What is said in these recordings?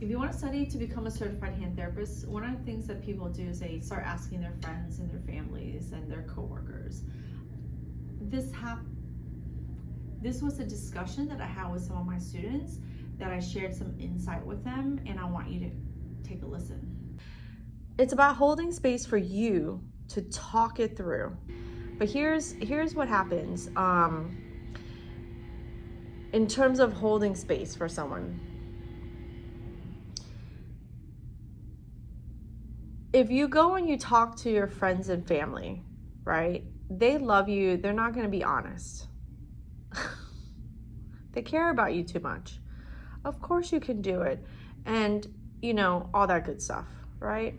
If you want to study to become a certified hand therapist, one of the things that people do is they start asking their friends and their families and their coworkers. This was a discussion that I had with some of my students that I shared some insight with them, and I want you to take a listen. It's about holding space for you to talk it through. But here's what happens in terms of holding space for someone. If you go and you talk to your friends and family, right? They love you. They're not going to be honest. They care about you too much. Of course you can do it. And, all that good stuff, right?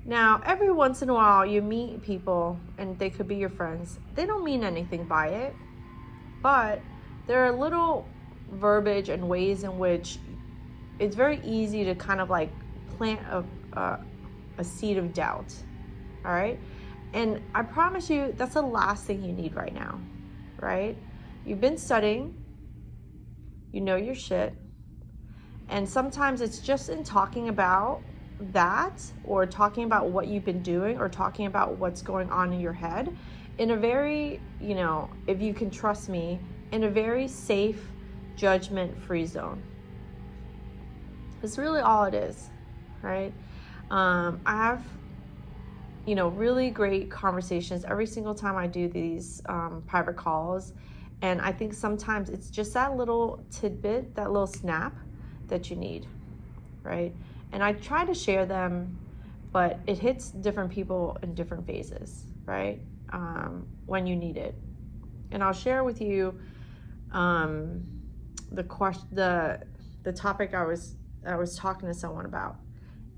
Now, every once in a while you meet people and they could be your friends. They don't mean anything by it, but there are little verbiage and ways in which it's very easy to kind of like plant a seed of doubt, all right? And I promise you, that's the last thing you need right now, right? You've been studying, you know your shit, and sometimes it's just in talking about that, or talking about what you've been doing, or talking about what's going on in your head in a very, if you can trust me, in a very safe, judgment-free zone. It's really all it is, right? I have, really great conversations every single time I do these private calls. And I think sometimes it's just that little tidbit, that little snap that you need, right? And I try to share them, but it hits different people in different phases, right? When you need it. And I'll share with you the topic I was talking to someone about.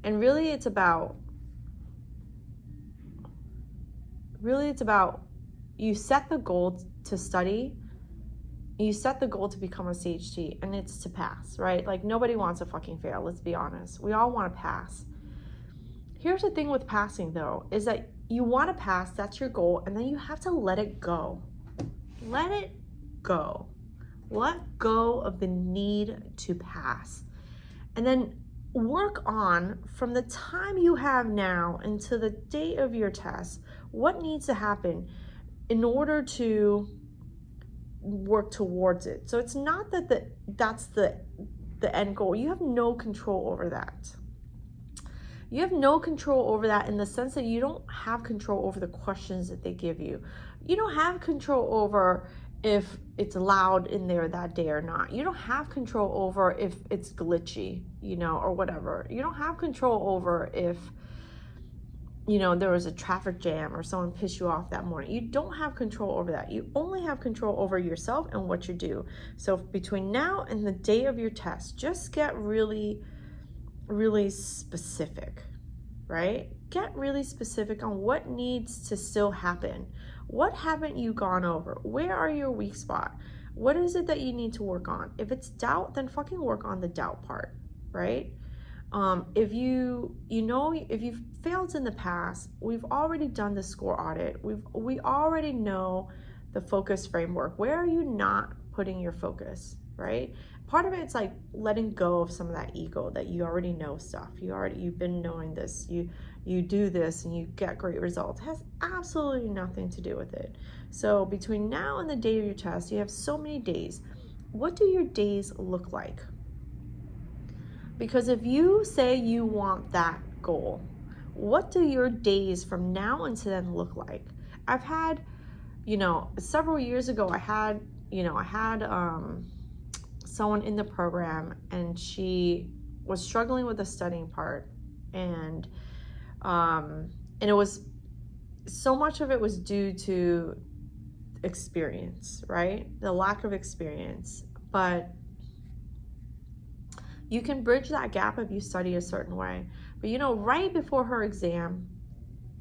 And really it's about you set the goal to study, you set the goal to become a CHT, and it's to pass, right? Like, nobody wants to fucking fail, let's be honest. We all want to pass. Here's the thing with passing, though, is that you want to pass, that's your goal, and then you have to let it go. Let it go. Let go of the need to pass. And then work on, from the time you have now until the date of your test, what needs to happen in order to work towards it. So it's not that that's the end goal. You have no control over that. You have no control over that in the sense that you don't have control over the questions that they give you. You don't have control over if it's loud in there that day or not. You don't have control over if it's glitchy, or whatever. You don't have control over if, there was a traffic jam or someone pissed you off that morning. You don't have control over that. You only have control over yourself and what you do. So between now and the day of your test, just get really, really specific, right? Get really specific on what needs to still happen. What haven't you gone over? Where are your weak spot? What is it that you need to work on? If it's doubt, then fucking work on the doubt part, right? If you've failed in the past, we've already done the score audit. We already know the focus framework. Where are you not putting your focus, right? Part of it's like letting go of some of that ego that you already know stuff. You've been knowing this. You do this and you get great results. It has absolutely nothing to do with it. So between now and the day of your test, you have so many days. What do your days look like? Because if you say you want that goal, what do your days from now until then look like? I've had, several years ago, I had someone in the program, and she was struggling with the studying part, and it was, so much of it was due to experience, right? The lack of experience. But you can bridge that gap if you study a certain way. But right before her exam,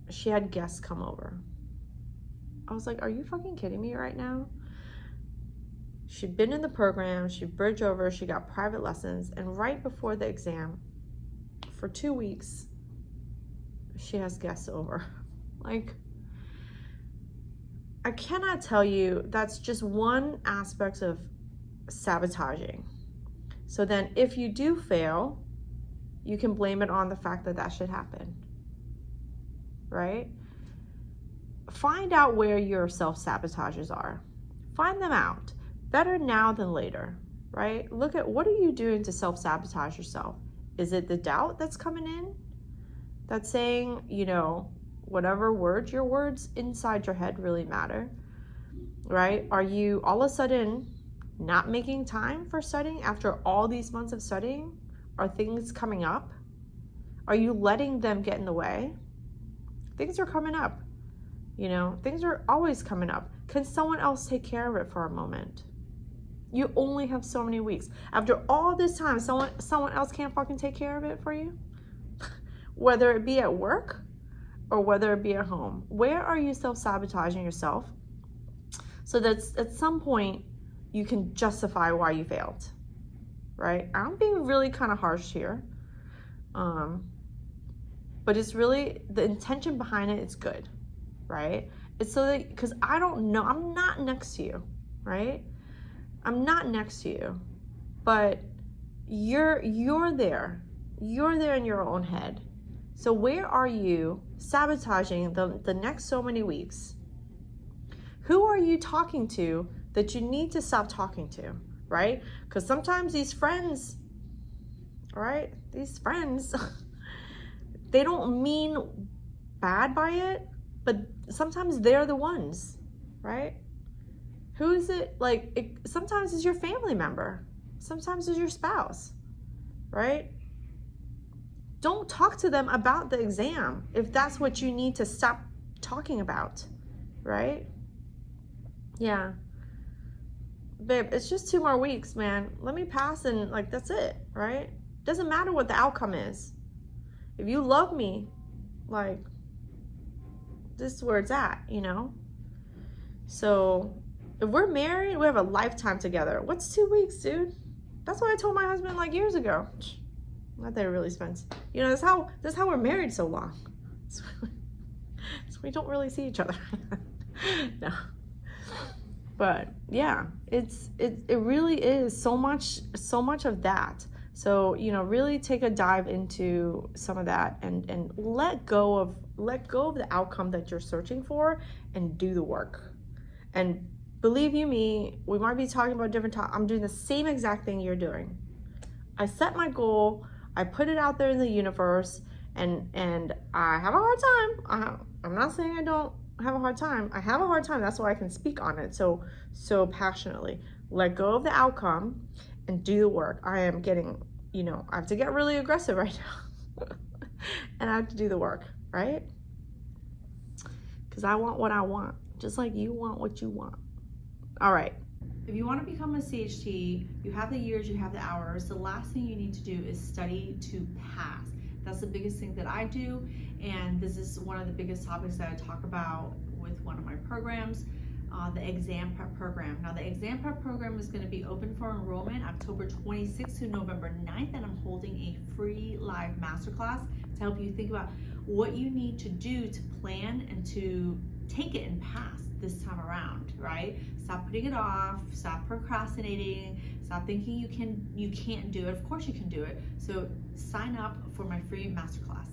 she had guests come over. I was like, are you fucking kidding me right now? She'd been in the program, she bridged over, she got private lessons, and right before the exam, for 2 weeks, she has guests over. Like, I cannot tell you, that's just one aspect of sabotaging. So then if you do fail, you can blame it on the fact that that should happen, right? Find out where your self-sabotages are. Find them out. Better now than later, right? Look at, what are you doing to self-sabotage yourself? Is it the doubt that's coming in? That's saying, you know, whatever words, your words inside your head really matter, right? Are you all of a sudden not making time for studying after all these months of studying? Are things coming up? Are you letting them get in the way? Things are coming up. You know, things are always coming up. Can someone else take care of it for a moment? You only have so many weeks. After all this time, someone else can't fucking take care of it for you? Whether it be at work or whether it be at home. Where are you self-sabotaging yourself so that at some point you can justify why you failed, right? I'm being really kind of harsh here. But it's really, the intention behind it is good, right? It's so that, because I don't know, I'm not next to you, right? I'm not next to you, but you're there. You're there in your own head. So where are you sabotaging the next so many weeks? Who are you talking to that you need to stop talking to, right? Because sometimes these friends, right? These friends, they don't mean bad by it, but sometimes they're the ones, right? Who is it? Like, sometimes it's your family member. Sometimes it's your spouse, right? Don't talk to them about the exam if that's what you need to stop talking about, right? Yeah. Babe, it's just 2 more weeks, man. Let me pass and like, that's it, right? Doesn't matter what the outcome is. If you love me, like, this is where it's at, you know? So if we're married, we have a lifetime together. What's 2 weeks, dude? That's what I told my husband like years ago. Not that it really spends. You know, that's how we're married so long. So we don't really see each other. No. But yeah, it really is so much of that. So, you know, really take a dive into some of that and let go of the outcome that you're searching for and do the work. And believe you me, we might be talking about different topics. I'm doing the same exact thing you're doing. I set my goal, I put it out there in the universe, and I have a hard time. I'm not saying I don't have a hard time. I have a hard time. That's why I can speak on it so passionately. Let go of the outcome and do the work. I am getting, you know, I have to get really aggressive right now. And I have to do the work, right? Because I want what I want, just like you want what you want. All right. If you want to become a CHT, you have the years, you have the hours. The last thing you need to do is study to pass. That's the biggest thing that I do, and this is one of the biggest topics that I talk about with one of my programs, the exam prep program. Now, the exam prep program is going to be open for enrollment October 26th to November 9th, and I'm holding a free live masterclass to help you think about what you need to do to plan and to take it and pass this time around, right? Stop putting it off, stop procrastinating, stop thinking you can't do it. Of course you can do it. So sign up for my free masterclass.